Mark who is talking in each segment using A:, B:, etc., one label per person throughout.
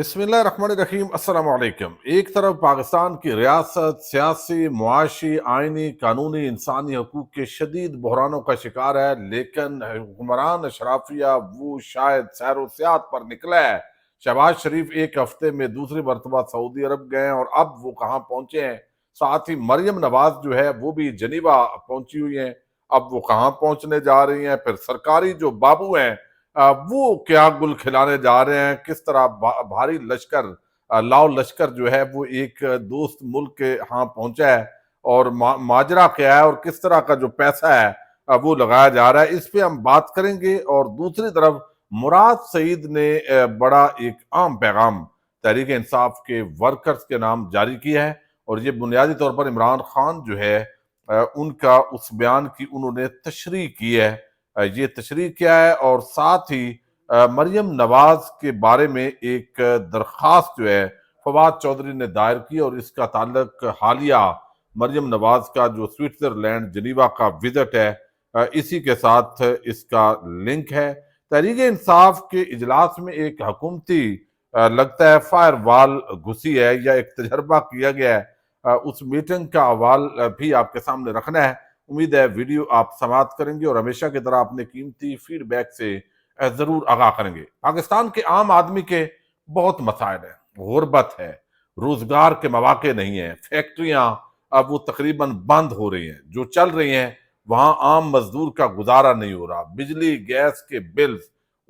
A: بسم اللہ الرحمن الرحیم۔ السلام علیکم۔ ایک طرف پاکستان کی ریاست سیاسی، معاشی، آئینی، قانونی، انسانی حقوق کے شدید بحرانوں کا شکار ہے، لیکن حکمران اشرافیہ وہ شاید سیر و سیاحت پر نکلا ہے۔ شہباز شریف ایک ہفتے میں دوسری مرتبہ سعودی عرب گئے ہیں اور اب وہ کہاں پہنچے ہیں؟ ساتھ ہی مریم نواز جو ہے وہ بھی جنیوا پہنچی ہوئی ہیں، اب وہ کہاں پہنچنے جا رہی ہیں؟ پھر سرکاری جو بابو ہیں وہ کیا گل کھلانے جا رہے ہیں؟ کس طرح بھاری لشکر لاؤ لشکر جو ہے وہ ایک دوست ملک کے ہاں پہنچا ہے، اور ماجرا کیا ہے اور کس طرح کا جو پیسہ ہے وہ لگایا جا رہا ہے، اس پہ ہم بات کریں گے۔ اور دوسری طرف مراد سعید نے بڑا ایک عام پیغام تحریک انصاف کے ورکرز کے نام جاری کیا ہے، اور یہ بنیادی طور پر عمران خان جو ہے ان کا اس بیان کی انہوں نے تشریح کی ہے۔ یہ تشریح کیا ہے، اور ساتھ ہی مریم نواز کے بارے میں ایک درخواست جو ہے فواد چودھری نے دائر کی، اور اس کا تعلق حالیہ مریم نواز کا جو سوئٹزرلینڈ جنیوا کا وزٹ ہے اسی کے ساتھ اس کا لنک ہے۔ تحریک انصاف کے اجلاس میں ایک حکومتی لگتا ہے فائر وال گھسی ہے، یا ایک تجربہ کیا گیا ہے، اس میٹنگ کا احوال بھی آپ کے سامنے رکھنا ہے۔ امید ہے ویڈیو آپ سماعت کریں گے اور ہمیشہ کی طرح اپنے قیمتی فیڈ بیک سے ضرور آگاہ کریں گے۔ پاکستان کے عام آدمی کے بہت مسائل ہیں، غربت ہے، روزگار کے مواقع نہیں ہیں، فیکٹریاں اب وہ تقریباً بند ہو رہی ہیں، جو چل رہی ہیں وہاں عام مزدور کا گزارا نہیں ہو رہا، بجلی گیس کے بلز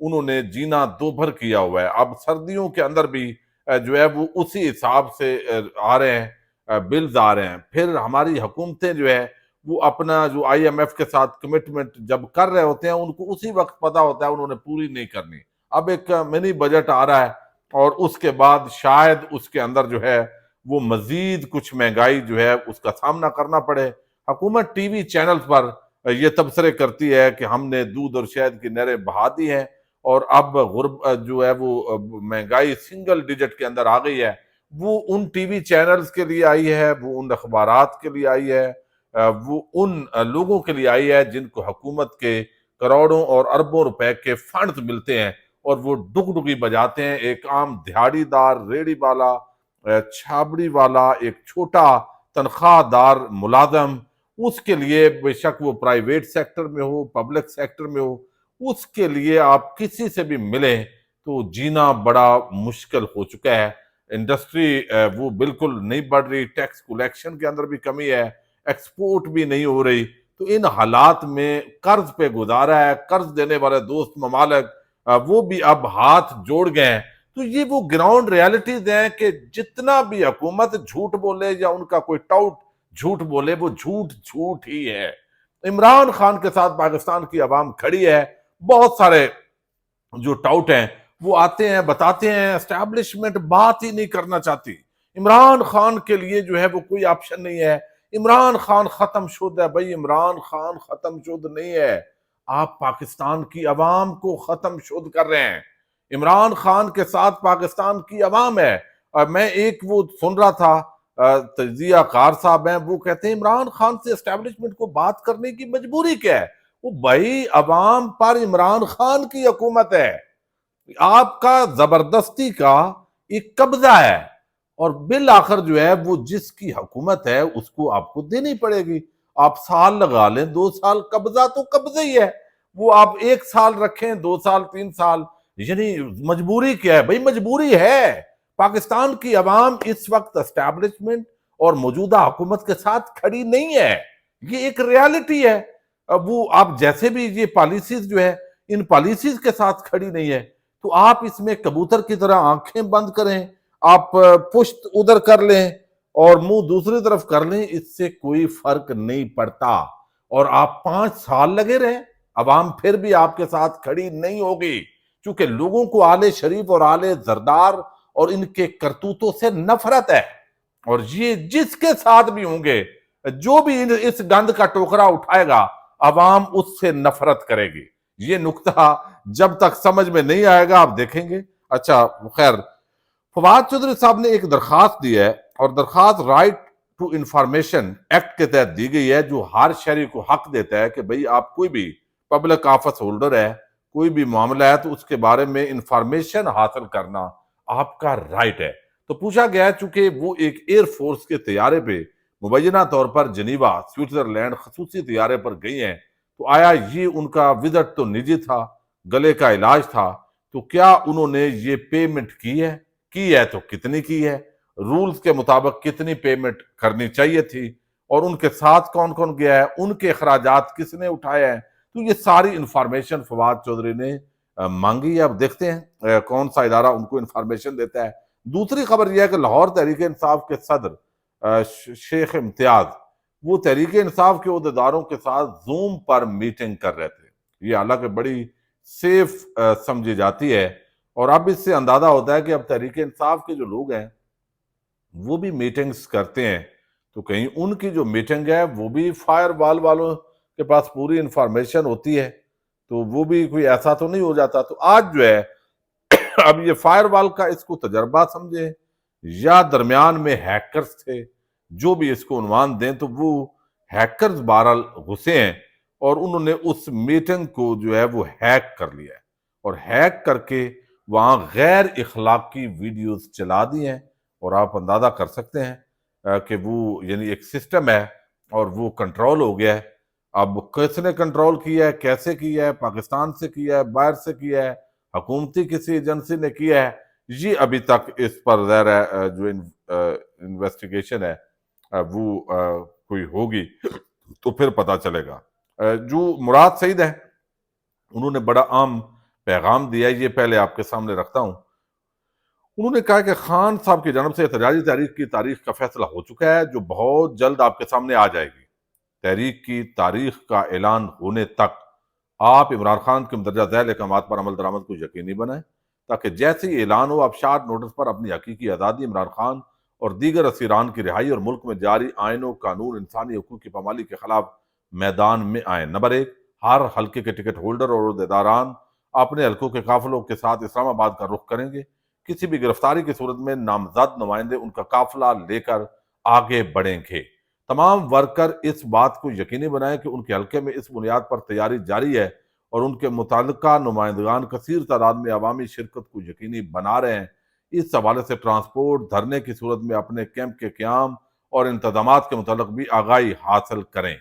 A: انہوں نے جینا دو بھر کیا ہوا ہے، اب سردیوں کے اندر بھی جو ہے وہ اسی حساب سے آ رہے ہیں، بلز آ رہے ہیں۔ پھر ہماری حکومتیں جو ہے وہ اپنا جو آئی ایم ایف کے ساتھ کمٹمنٹ جب کر رہے ہوتے ہیں ان کو اسی وقت پتا ہوتا ہے انہوں نے پوری نہیں کرنی، اب ایک منی بجٹ آ رہا ہے اور اس کے بعد شاید اس کے اندر جو ہے وہ مزید کچھ مہنگائی جو ہے اس کا سامنا کرنا پڑے۔ حکومت ٹی وی چینلز پر یہ تبصرے کرتی ہے کہ ہم نے دودھ اور شہد کی نہریں بہا دی ہیں، اور اب جو ہے وہ مہنگائی سنگل ڈیجٹ کے اندر آ گئی ہے۔ وہ ان ٹی وی چینلز کے لیے آئی ہے، وہ ان اخبارات کے لیے آئی ہے، وہ ان لوگوں کے لیے آئی ہے جن کو حکومت کے کروڑوں اور اربوں روپے کے فنڈز ملتے ہیں، اور وہ ڈگڈگی بجاتے ہیں۔ ایک عام دہاڑی دار، ریڑی والا، چھابڑی والا، ایک چھوٹا تنخواہ دار ملازم، اس کے لیے بے شک وہ پرائیویٹ سیکٹر میں ہو، پبلک سیکٹر میں ہو، اس کے لیے آپ کسی سے بھی ملیں تو جینا بڑا مشکل ہو چکا ہے۔ انڈسٹری وہ بالکل نہیں بڑھ رہی، ٹیکس کلیکشن کے اندر بھی کمی ہے، ایکسپورٹ بھی نہیں ہو رہی، تو ان حالات میں قرض پہ گزارا ہے، قرض دینے والے دوست ممالک وہ بھی اب ہاتھ جوڑ گئے ہیں۔ تو یہ وہ گراؤنڈ ریالٹیز ہیں کہ جتنا بھی حکومت جھوٹ بولے یا ان کا کوئی ٹاؤٹ جھوٹ بولے، وہ جھوٹ جھوٹ ہی ہے۔ عمران خان کے ساتھ پاکستان کی عوام کھڑی ہے، بہت سارے جو ٹاؤٹ ہیں وہ آتے ہیں بتاتے ہیں اسٹیبلشمنٹ بات ہی نہیں کرنا چاہتی، عمران خان کے لیے جو ہے وہ کوئی آپشن نہیں ہے، عمران خان ختم شد ہے۔ بھائی عمران خان ختم شد نہیں ہے، آپ پاکستان کی عوام کو ختم شد کر رہے ہیں۔ عمران خان کے ساتھ پاکستان کی عوام ہے، اور میں ایک وہ سن رہا تھا تجزیہ کار صاحب ہیں، وہ کہتے ہیں عمران خان سے اسٹیبلشمنٹ کو بات کرنے کی مجبوری کیا ہے؟ وہ بھائی عوام پر عمران خان کی حکومت ہے، آپ کا زبردستی کا ایک قبضہ ہے، اور بالآخر جو ہے وہ جس کی حکومت ہے اس کو آپ کو دینی پڑے گی۔ آپ سال لگا لیں، 2 سال، قبضہ تو قبضہ ہی ہے، وہ آپ 1 سال رکھیں، 2 سال، 3 سال، یعنی مجبوری کیا ہے؟ بھائی مجبوری ہے، پاکستان کی عوام اس وقت اسٹیبلشمنٹ اور موجودہ حکومت کے ساتھ کھڑی نہیں ہے، یہ ایک ریالٹی ہے۔ اب وہ آپ جیسے بھی یہ پالیسیز جو ہے ان پالیسیز کے ساتھ کھڑی نہیں ہے، تو آپ اس میں کبوتر کی طرح آنکھیں بند کریں، آپ پشت ادھر کر لیں اور منہ دوسری طرف کر لیں، اس سے کوئی فرق نہیں پڑتا، اور آپ 5 سال لگے رہیں، عوام پھر بھی آپ کے ساتھ کھڑی نہیں ہوگی، چونکہ لوگوں کو آل شریف اور آل زردار اور ان کے کرتوتوں سے نفرت ہے، اور یہ جس کے ساتھ بھی ہوں گے، جو بھی اس گند کا ٹوکرا اٹھائے گا عوام اس سے نفرت کرے گی۔ یہ نکتہ جب تک سمجھ میں نہیں آئے گا آپ دیکھیں گے۔ اچھا خیر، فواد چودھری صاحب نے ایک درخواست دی ہے، اور درخواست رائٹ ٹو انفارمیشن ایکٹ کے تحت دی گئی ہے، جو ہر شہری کو حق دیتا ہے کہ بھئی آپ کوئی بھی پبلک آفس ہولڈر ہے، کوئی بھی معاملہ ہے تو اس کے بارے میں انفارمیشن حاصل کرنا آپ کا رائٹ ہے۔ تو پوچھا گیا ہے چونکہ وہ ایک ایئر فورس کے طیارے پہ مبینہ طور پر جنیوا سوئٹزرلینڈ خصوصی طیارے پر گئی ہیں، تو آیا یہ ان کا وزٹ تو نجی تھا، گلے کا علاج تھا، تو کیا انہوں نے یہ پیمنٹ کی ہے تو کتنی کی ہے، رولز کے مطابق کتنی پیمنٹ کرنی چاہیے تھی، اور ان کے ساتھ کون کون گیا ہے، ان کے اخراجات کس نے اٹھائے ہیں؟ تو یہ ساری انفارمیشن فواد چودھری نے مانگی ہے۔ اب دیکھتے ہیں کون سا ادارہ ان کو انفارمیشن دیتا ہے۔ دوسری خبر یہ ہے کہ لاہور تحریک انصاف کے صدر شیخ امتیاز وہ تحریک انصاف کے عہدیداروں کے ساتھ زوم پر میٹنگ کر رہے تھے۔ یہ حالانکہ بڑی سیف سمجھی جاتی ہے، اور اب اس سے اندازہ ہوتا ہے کہ اب تحریک انصاف کے جو لوگ ہیں وہ بھی میٹنگز کرتے ہیں، تو کہیں ان کی جو میٹنگ ہے وہ بھی فائر وال والوں کے پاس پوری انفارمیشن ہوتی ہے، تو وہ بھی کوئی ایسا تو نہیں ہو جاتا۔ تو آج جو ہے اب یہ فائر وال کا اس کو تجربہ سمجھے یا درمیان میں ہیکرز تھے، جو بھی اس کو عنوان دیں، تو وہ ہیکرز بہرحال گھسے ہیں اور انہوں نے اس میٹنگ کو جو ہے وہ ہیک کر لیا ہے، اور ہیک کر کے وہاں غیر اخلاقی ویڈیوز چلا دی ہیں، اور آپ اندازہ کر سکتے ہیں کہ وہ یعنی ایک سسٹم ہے اور وہ کنٹرول ہو گیا ہے۔ اب کس نے کنٹرول کیا ہے، کیسے کیا ہے، پاکستان سے کیا ہے، باہر سے کیا ہے، حکومتی کسی ایجنسی نے کیا ہے، یہ ابھی تک اس پر ظاہر ہے جو انویسٹیگیشن ہے وہ کوئی ہوگی تو پھر پتہ چلے گا۔ جو مراد سعید ہیں انہوں نے بڑا عام پیغام دیا ہے، یہ پہلے آپ کے سامنے رکھتا ہوں۔ انہوں نے کہا کہ خان صاحب کی جانب سے احتجاجی تحریک کی تاریخ کا فیصلہ ہو چکا ہے، جو بہت جلد آپ کے سامنے آ جائے گی۔ تحریک کی تاریخ کا اعلان ہونے تک آپ عمران خان کے مندرجہ ذیل احکامات پر عمل درآمد کو یقینی بنائیں، تاکہ جیسے ہی اعلان ہو آپ شارٹ نوٹس پر اپنی حقیقی آزادی، عمران خان اور دیگر اسیران کی رہائی اور ملک میں جاری آئین و قانون انسانی حقوق کی پامالی کے خلاف میدان میں آئیں۔ نمبر 1، ہر حلقے کے ٹکٹ ہولڈر اور عہدیداران اپنے حلقوں کے قافلوں کے ساتھ اسلام آباد کا رخ کریں گے۔ کسی بھی گرفتاری کی صورت میں نامزد نمائندے ان کا قافلہ لے کر آگے بڑھیں گے۔ تمام ورکر اس بات کو یقینی بنائیں کہ ان کے حلقے میں اس بنیاد پر تیاری جاری ہے اور ان کے متعلقہ نمائندگان کثیر تعداد میں عوامی شرکت کو یقینی بنا رہے ہیں۔ اس حوالے سے ٹرانسپورٹ دھرنے کی صورت میں اپنے کیمپ کے قیام اور انتظامات کے متعلق بھی آگاہی حاصل کریں۔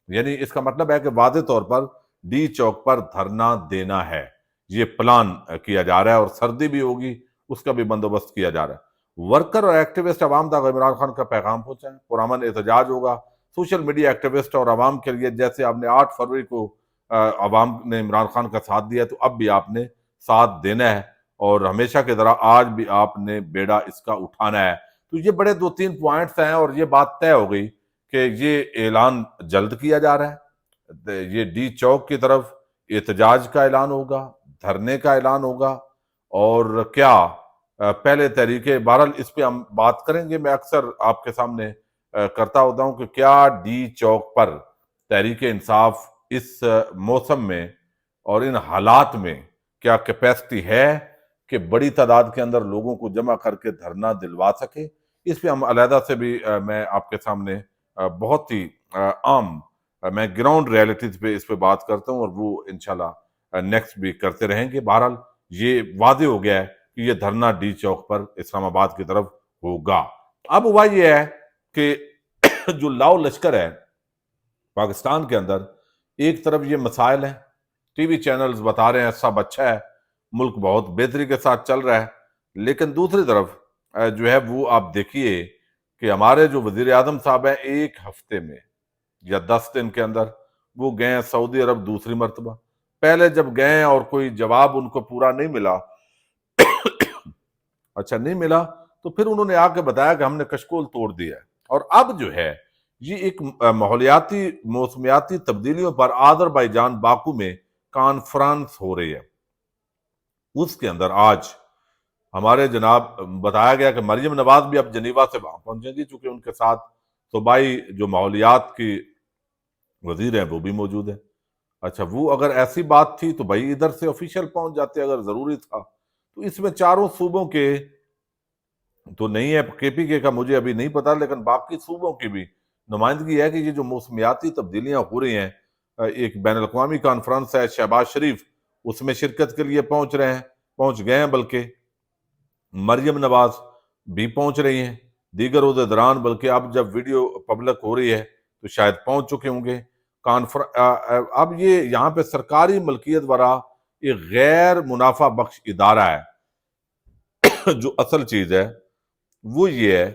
A: یعنی اس کا مطلب ہے کہ واضح طور پر ڈی چوک پر دھرنا دینا ہے، یہ پلان کیا جا رہا ہے، اور سردی بھی ہوگی اس کا بھی بندوبست کیا جا رہا ہے۔ ورکر اور ایکٹیوسٹ عوام تک عمران خان کا پیغام پہنچائیں، پرامن احتجاج ہوگا۔ سوشل میڈیا ایکٹیوسٹ اور عوام کے لیے جیسے آپ نے 8 فروری کو عوام نے عمران خان کا ساتھ دیا تو اب بھی آپ نے ساتھ دینا ہے، اور ہمیشہ کی طرح آج بھی آپ نے بیڑا اس کا اٹھانا ہے۔ تو یہ بڑے 2-3 پوائنٹس ہیں، اور یہ بات طے ہو گئی کہ یہ اعلان جلد کیا جا رہا ہے۔ یہ ڈی چوک کی طرف احتجاج کا اعلان ہوگا، دھرنے کا اعلان ہوگا، اور کیا پہلے طریقے، بہرحال اس پہ ہم بات کریں گے۔ میں اکثر آپ کے سامنے کرتا ہوتا ہوں کہ کیا ڈی چوک پر تحریک انصاف اس موسم میں اور ان حالات میں کیا کیپیسٹی ہے کہ بڑی تعداد کے اندر لوگوں کو جمع کر کے دھرنا دلوا سکے۔ اس پہ ہم علیحدہ سے بھی میں آپ کے سامنے بہت ہی عام میں گراؤنڈ ریالٹیز پہ اس پہ بات کرتا ہوں، اور وہ انشاءاللہ نیکسٹ بھی کرتے رہیں گے۔ بہرحال یہ واضح ہو گیا ہے کہ یہ دھرنا ڈی چوک پر اسلام آباد کی طرف ہوگا۔ اب ہوا یہ ہے کہ جو لاؤ لشکر ہے پاکستان کے اندر، ایک طرف یہ مسائل ہیں، ٹی وی چینلز بتا رہے ہیں سب اچھا ہے، ملک بہت بہتری کے ساتھ چل رہا ہے، لیکن دوسری طرف جو ہے وہ آپ دیکھیے کہ ہمارے جو وزیر اعظم صاحب ہیں 1 ہفتے میں یا 10 دن کے اندر وہ گئے ہیں سعودی عرب دوسری مرتبہ۔ پہلے جب گئے اور کوئی جواب ان کو پورا نہیں ملا اچھا نہیں ملا تو پھر انہوں نے آ کے بتایا کہ ہم نے کشکول توڑ دیا ہے، اور اب جو ہے یہ ایک ماحولیاتی موسمیاتی تبدیلیوں پر آذربائیجان باکو میں کانفرنس ہو رہی ہے۔ اس کے اندر آج ہمارے جناب بتایا گیا کہ مریم نواز بھی اب جنیوا سے وہاں پہنچیں گی، چونکہ ان کے ساتھ صوبائی جو ماحولیات کی وزیر ہیں وہ بھی موجود ہیں۔ اچھا وہ اگر ایسی بات تھی تو بھائی ادھر سے آفیشیل پہنچ جاتے اگر ضروری تھا، تو اس میں چاروں صوبوں کے تو نہیں ہے، کے پی کے کا مجھے ابھی نہیں پتا، لیکن باقی صوبوں کی بھی نمائندگی ہے کہ یہ جو موسمیاتی تبدیلیاں ہو رہی ہیں، ایک بین الاقوامی کانفرنس ہے، شہباز شریف اس میں شرکت کے لیے پہنچ رہے ہیں، پہنچ گئے ہیں بلکہ، مریم نواز بھی پہنچ رہی ہیں، دیگر عہدیداران، بلکہ اب جب ویڈیو پبلک ہو رہی ہے تو شاید پہنچ چکے ہوں گے۔ اب یہ یہاں پہ سرکاری ملکیت والا ایک غیر منافع بخش ادارہ ہے۔ جو اصل چیز ہے وہ یہ ہے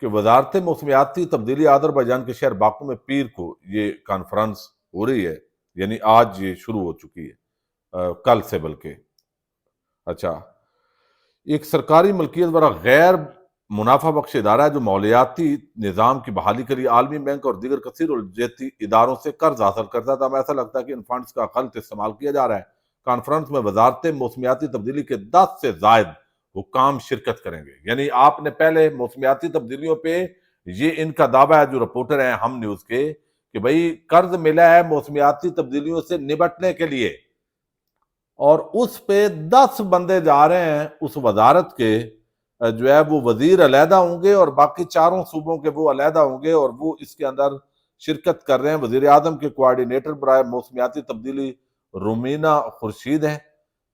A: کہ وزارت موسمیاتی تبدیلی آذربائیجان کے شہر باکو میں پیر کو یہ کانفرنس ہو رہی ہے، یعنی آج یہ شروع ہو چکی ہے، کل سے بلکہ۔ اچھا، ایک سرکاری ملکیت والا غیر منافع بخش ادارہ ہے جو مالیاتی نظام کی بحالی کے لیے عالمی بینک اور دیگر کثیر الجہتی اداروں سے قرض حاصل کرتا تھا۔ ہمیں ایسا لگتا ہے کہ ان فنڈز کا غلط استعمال کیا جا رہا ہے۔ کانفرنس میں وزارت موسمیاتی تبدیلی کے 10 سے زائد حکام شرکت کریں گے، یعنی آپ نے پہلے موسمیاتی تبدیلیوں پہ یہ ان کا دعویٰ ہے جو رپورٹر ہیں ہم نیوز کے، کہ بھئی قرض ملا ہے موسمیاتی تبدیلیوں سے نبٹنے کے لیے، اور اس پہ 10 بندے جا رہے ہیں اس وزارت کے، جو ہے وہ وزیر علیحدہ ہوں گے اور باقی چاروں صوبوں کے وہ علیحدہ ہوں گے، اور وہ اس کے اندر شرکت کر رہے ہیں۔ وزیر اعظم کے کوارڈینیٹر برائے موسمیاتی تبدیلی رومینا خورشید ہیں،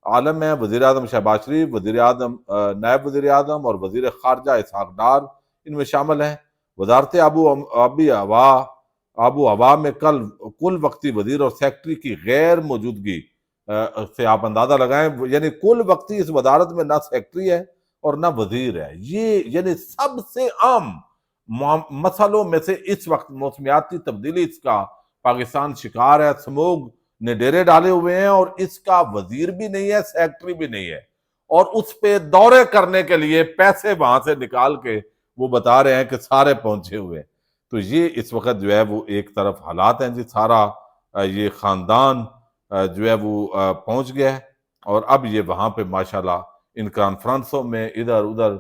A: عالم ہیں، وزیر اعظم شہباز شریف، وزیر اعظم نائب وزیر اعظم اور وزیر خارجہ اسحاق ڈار ان میں شامل ہیں۔ وزارت آب و ہوا میں کل وقتی وزیر اور سیکٹری کی غیر موجودگی سے آپ اندازہ لگائیں، یعنی کل وقتی اس وزارت میں نہ سیکٹری ہے اور نہ وزیر ہے۔ یہ یعنی سب سے عام مسئلوں میں سے اس وقت موسمیاتی تبدیلی اس کا پاکستان شکار ہے۔ سموگ نے ڈیرے ڈالے ہوئے ہیں اور اس کا وزیر بھی نہیں ہے، سیکٹری بھی نہیں ہے، اور اس پہ دورے کرنے کے لیے پیسے وہاں سے نکال کے وہ بتا رہے ہیں کہ سارے پہنچے ہوئے ہیں۔ تو یہ اس وقت جو ہے وہ ایک طرف حالات ہیں جی، سارا یہ خاندان جو ہے وہ پہنچ گیا ہے، اور اب یہ وہاں پہ ماشاءاللہ ان کانفرنسوں میں ادھر ادھر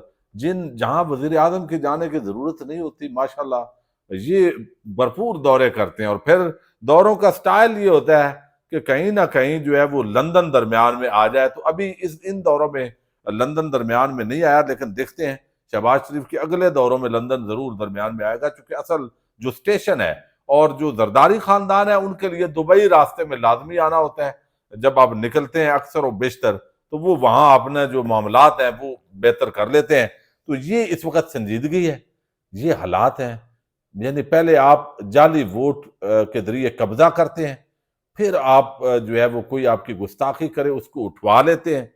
A: جہاں وزیر اعظم کے جانے کی ضرورت نہیں ہوتی، ماشاءاللہ یہ بھرپور دورے کرتے ہیں۔ اور پھر دوروں کا سٹائل یہ ہوتا ہے کہ کہیں نہ کہیں جو ہے وہ لندن درمیان میں آ جائے۔ تو ابھی ان دوروں میں لندن درمیان میں نہیں آیا، لیکن دیکھتے ہیں شہباز شریف کے اگلے دوروں میں لندن ضرور درمیان میں آئے گا، چونکہ اصل جو سٹیشن ہے اور جو زرداری خاندان ہے ان کے لیے دبئی راستے میں لازمی آنا ہوتا ہے۔ جب آپ نکلتے ہیں اکثر و بیشتر تو وہ وہاں اپنے جو معاملات ہیں وہ بہتر کر لیتے ہیں۔ تو یہ اس وقت سنجیدگی ہے، یہ حالات ہیں، یعنی پہلے آپ جعلی ووٹ کے ذریعے قبضہ کرتے ہیں، پھر آپ جو ہے وہ کوئی آپ کی گستاخی کرے اس کو اٹھوا لیتے ہیں،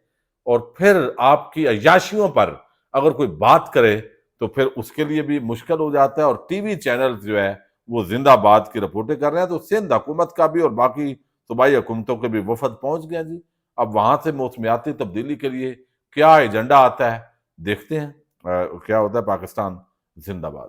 A: اور پھر آپ کی عیاشیوں پر اگر کوئی بات کرے تو پھر اس کے لیے بھی مشکل ہو جاتا ہے۔ اور ٹی وی چینل جو ہے وہ زندہ باد کی رپورٹیں کر رہے ہیں، تو سندھ حکومت کا بھی اور باقی صوبائی حکومتوں کے بھی وفد پہنچ گیا جی۔ اب وہاں سے موسمیاتی تبدیلی کے لیے کیا ایجنڈا آتا ہے، دیکھتے ہیں کیا ہوتا ہے۔ پاکستان زندہ باد۔